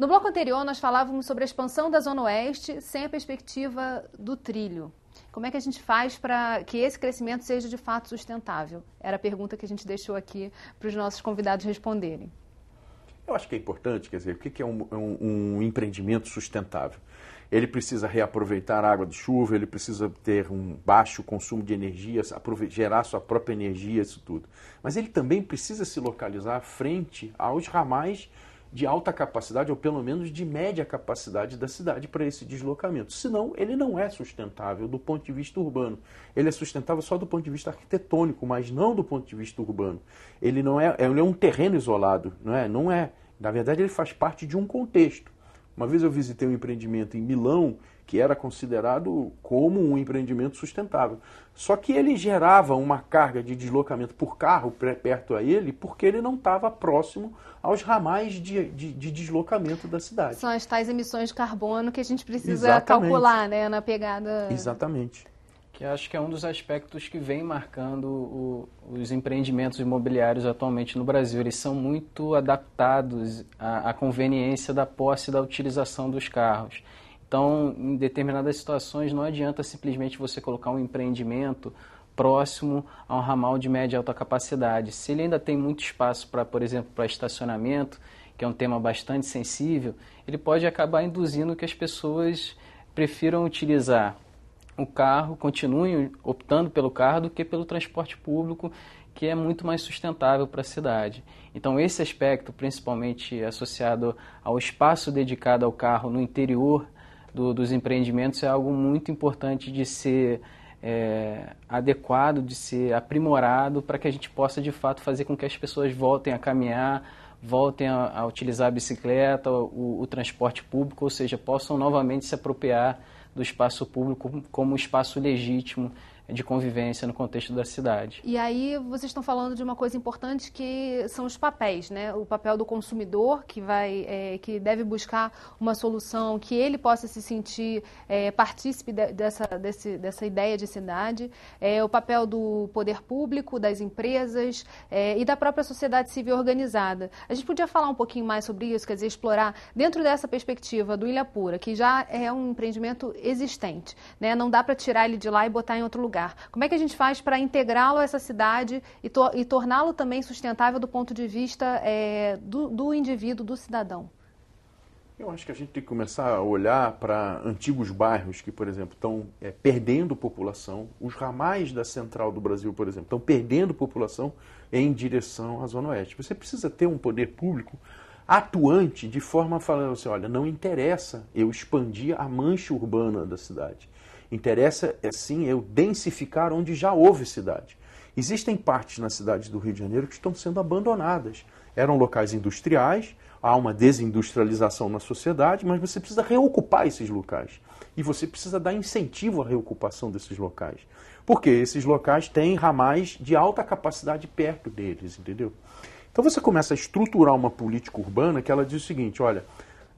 No bloco anterior, nós falávamos sobre a expansão da Zona Oeste sem a perspectiva do trilho. Como é que a gente faz para que esse crescimento seja de fato sustentável? Era a pergunta que a gente deixou aqui para os nossos convidados responderem. Eu acho que é importante, quer dizer, o que é um empreendimento sustentável? Ele precisa reaproveitar a água de chuva, ele precisa ter um baixo consumo de energia, gerar sua própria energia, isso tudo. Mas ele também precisa se localizar frente aos ramais de alta capacidade, ou pelo menos de média capacidade da cidade para esse deslocamento. Senão, ele não é sustentável do ponto de vista urbano. Ele é sustentável só do ponto de vista arquitetônico, mas não do ponto de vista urbano. Ele é um terreno isolado, não é. Na verdade, ele faz parte de um contexto. Uma vez eu visitei um empreendimento em Milão que era considerado como um empreendimento sustentável. Só que ele gerava uma carga de deslocamento por carro perto a ele porque ele não estava próximo aos ramais de deslocamento da cidade. São as tais emissões de carbono que a gente precisa calcular, né, na pegada... Exatamente. Que acho que é um dos aspectos que vem marcando os empreendimentos imobiliários atualmente no Brasil. Eles são muito adaptados à conveniência da posse e da utilização dos carros. Então, em determinadas situações, não adianta simplesmente você colocar um empreendimento próximo a um ramal de média e alta capacidade. Se ele ainda tem muito espaço, por exemplo, para estacionamento, que é um tema bastante sensível, ele pode acabar induzindo que as pessoas prefiram utilizar o carro, continuem optando pelo carro do que pelo transporte público, que é muito mais sustentável para a cidade. Então, esse aspecto, principalmente associado ao espaço dedicado ao carro no interior dos empreendimentos, é algo muito importante de ser adequado, de ser aprimorado, para que a gente possa, de fato, fazer com que as pessoas voltem a caminhar, voltem a utilizar a bicicleta, o transporte público, ou seja, possam novamente se apropriar do espaço público como um espaço legítimo de convivência no contexto da cidade. E aí vocês estão falando de uma coisa importante que são os papéis, né? O papel do consumidor que deve buscar uma solução, que ele possa se sentir partícipe dessa ideia de cidade, o papel do poder público, das empresas e da própria sociedade civil organizada. A gente podia falar um pouquinho mais sobre isso, quer dizer, explorar dentro dessa perspectiva do Ilha Pura, que já é um empreendimento existente, né? Não dá para tirar ele de lá e botar em outro lugar. Como é que a gente faz para integrá-lo a essa cidade e torná-lo também sustentável do ponto de vista do indivíduo, do cidadão? Eu acho que a gente tem que começar a olhar para antigos bairros que, por exemplo, estão perdendo população. Os ramais da central do Brasil, por exemplo, estão perdendo população em direção à Zona Oeste. Você precisa ter um poder público atuante de forma a falar assim, olha, não interessa eu expandir a mancha urbana da cidade. Interessa, sim, eu densificar onde já houve cidade. Existem partes na cidade do Rio de Janeiro que estão sendo abandonadas. Eram locais industriais, há uma desindustrialização na sociedade, mas você precisa reocupar esses locais. E você precisa dar incentivo à reocupação desses locais. Porque esses locais têm ramais de alta capacidade perto deles, entendeu? Então você começa a estruturar uma política urbana que ela diz o seguinte, olha,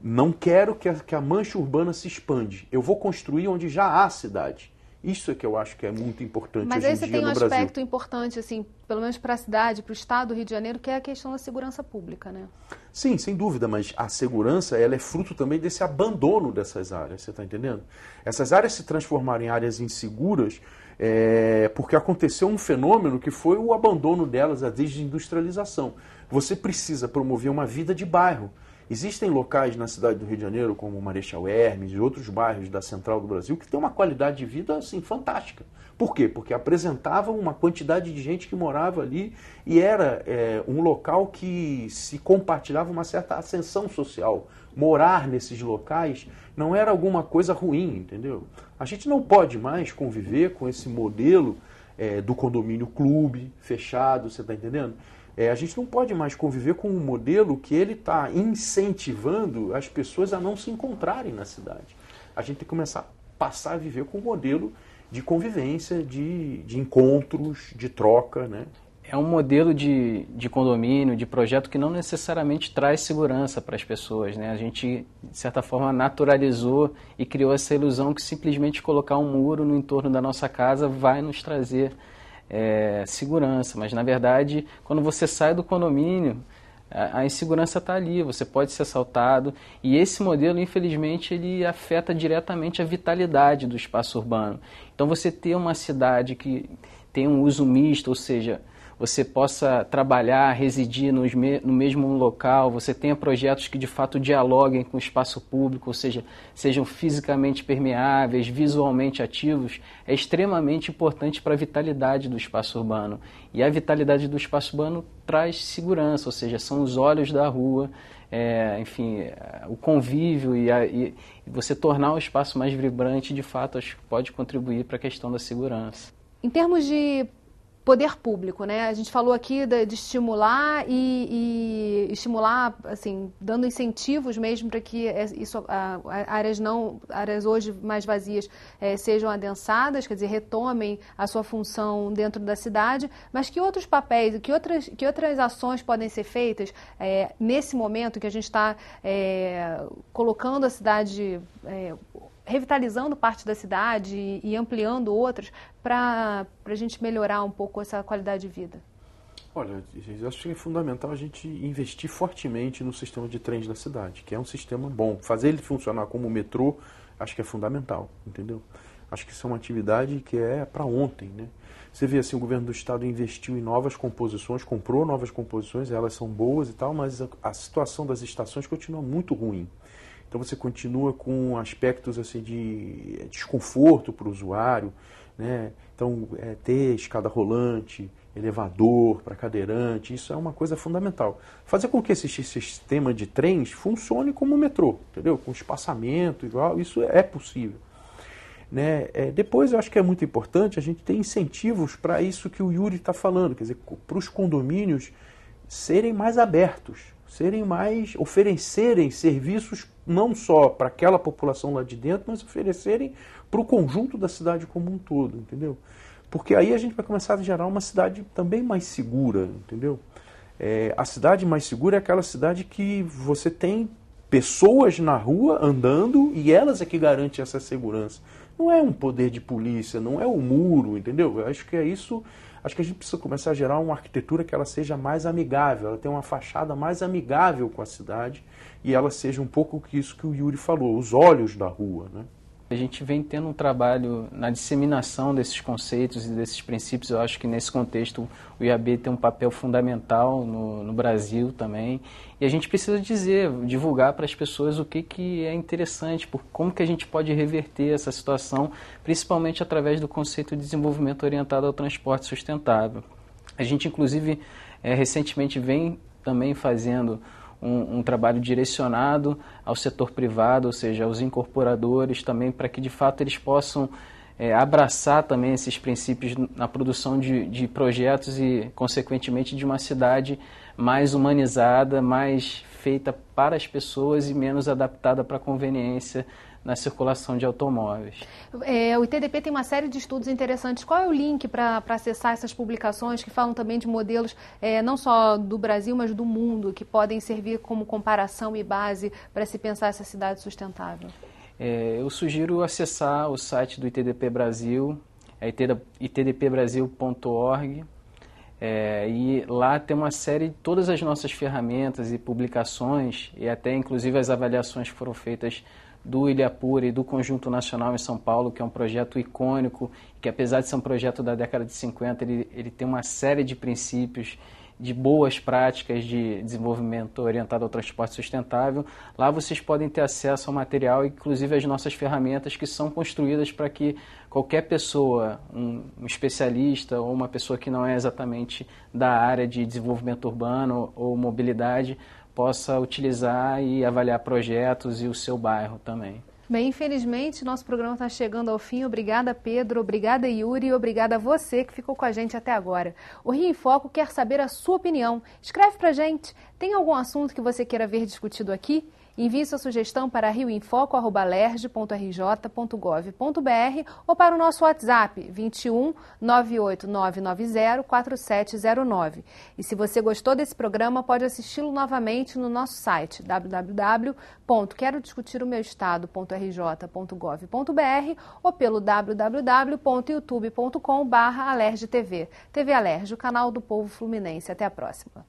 não quero que a mancha urbana se expande. Eu vou construir onde já há cidade. Isso é que eu acho que é muito importante hoje em dia no Brasil. Mas aí você tem um aspecto importante, assim, pelo menos para a cidade, para o estado do Rio de Janeiro, que é a questão da segurança pública, né? Sim, sem dúvida, mas a segurança ela é fruto também desse abandono dessas áreas, você está entendendo? Essas áreas se transformaram em áreas inseguras porque aconteceu um fenômeno que foi o abandono delas, a desindustrialização. Você precisa promover uma vida de bairro. Existem locais na cidade do Rio de Janeiro, como Marechal Hermes e outros bairros da central do Brasil, que têm uma qualidade de vida assim, fantástica. Por quê? Porque apresentavam uma quantidade de gente que morava ali e era um local que se compartilhava uma certa ascensão social. Morar nesses locais não era alguma coisa ruim, entendeu? A gente não pode mais conviver com esse modelo do condomínio clube, fechado, você está entendendo? A gente não pode mais conviver com um modelo que ele está incentivando as pessoas a não se encontrarem na cidade. A gente tem que começar a passar a viver com um modelo de convivência, de encontros, de troca, né? É um modelo de condomínio, de projeto que não necessariamente traz segurança para as pessoas, né? A gente, de certa forma, naturalizou e criou essa ilusão que simplesmente colocar um muro no entorno da nossa casa vai nos trazer segurança, mas na verdade quando você sai do condomínio A insegurança está ali, você pode ser assaltado, e esse modelo, infelizmente, ele afeta diretamente a vitalidade do espaço urbano. Então, você ter uma cidade que tem um uso misto, ou seja, você possa trabalhar, residir no mesmo local, você tenha projetos que de fato dialoguem com o espaço público, ou seja, sejam fisicamente permeáveis, visualmente ativos, é extremamente importante para a vitalidade do espaço urbano. E a vitalidade do espaço urbano traz segurança, ou seja, são os olhos da rua, enfim, o convívio e você tornar o espaço mais vibrante, de fato, acho que pode contribuir para a questão da segurança. Em termos de poder público, né? A gente falou aqui de estimular e estimular, assim, dando incentivos mesmo para que áreas hoje mais vazias sejam adensadas, quer dizer, retomem a sua função dentro da cidade, mas que outros papéis, que outras ações podem ser feitas nesse momento que a gente está colocando a cidade, revitalizando parte da cidade e ampliando outras para a gente melhorar um pouco essa qualidade de vida? Olha, eu acho que é fundamental a gente investir fortemente no sistema de trens da cidade, que é um sistema bom. Fazer ele funcionar como metrô, acho que é fundamental, entendeu? Acho que isso é uma atividade que é para ontem, né? Você vê assim, o governo do estado investiu em novas composições, comprou novas composições, elas são boas e tal, mas a situação das estações continua muito ruim. Então você continua com aspectos assim, de desconforto para o usuário, né? Então ter escada rolante, elevador para cadeirante, isso é uma coisa fundamental. Fazer com que esse sistema de trens funcione como um metrô, entendeu? Com espaçamento igual, isso é possível. Né? Depois eu acho que é muito importante a gente ter incentivos para isso que o Yuri está falando, quer dizer, para os condomínios serem mais abertos, oferecerem serviços não só para aquela população lá de dentro, mas oferecerem para o conjunto da cidade como um todo, entendeu? Porque aí a gente vai começar a gerar uma cidade também mais segura, entendeu? A cidade mais segura é aquela cidade que você tem pessoas na rua andando e elas é que garantem essa segurança. Não é um poder de polícia, não é o muro, entendeu? Eu acho que é isso. Acho que a gente precisa começar a gerar uma arquitetura que ela seja mais amigável, ela tenha uma fachada mais amigável com a cidade e ela seja um pouco isso que o Yuri falou, os olhos da rua, né? A gente vem tendo um trabalho na disseminação desses conceitos e desses princípios. Eu acho que nesse contexto o IAB tem um papel fundamental no Brasil também. E a gente precisa divulgar para as pessoas o que é interessante, como que a gente pode reverter essa situação, principalmente através do conceito de desenvolvimento orientado ao transporte sustentável. A gente, inclusive, recentemente vem também fazendo um trabalho direcionado ao setor privado, ou seja, aos incorporadores também, para que de fato eles possam abraçar também esses princípios na produção de projetos e, consequentemente, de uma cidade mais humanizada, mais feita para as pessoas e menos adaptada para a conveniência na circulação de automóveis. O ITDP tem uma série de estudos interessantes. Qual é o link para acessar essas publicações que falam também de modelos não só do Brasil, mas do mundo, que podem servir como comparação e base para se pensar essa cidade sustentável? Eu sugiro acessar o site do ITDP Brasil, itdpbrasil.org, e lá tem uma série de todas as nossas ferramentas e publicações, e até inclusive as avaliações que foram feitas do Ilhapura e do Conjunto Nacional em São Paulo, que é um projeto icônico, que apesar de ser um projeto da década de 50, ele tem uma série de princípios, de boas práticas de desenvolvimento orientado ao transporte sustentável. Lá vocês podem ter acesso ao material, inclusive as nossas ferramentas que são construídas para que qualquer pessoa, um especialista ou uma pessoa que não é exatamente da área de desenvolvimento urbano ou mobilidade, possa utilizar e avaliar projetos e o seu bairro também. Bem, infelizmente, nosso programa está chegando ao fim. Obrigada, Pedro. Obrigada, Yuri. E obrigada a você que ficou com a gente até agora. O Rio em Foco quer saber a sua opinião. Escreve pra gente. Tem algum assunto que você queira ver discutido aqui? Envie sua sugestão para rioinfoco@lerj.rj.gov.br ou para o nosso WhatsApp 21 98990 4709. E se você gostou desse programa, pode assisti-lo novamente no nosso site www.querodiscutiromeuestado.rj.gov.br ou pelo www.youtube.com/alerjtv. TV Alerj, o canal do povo fluminense. Até a próxima.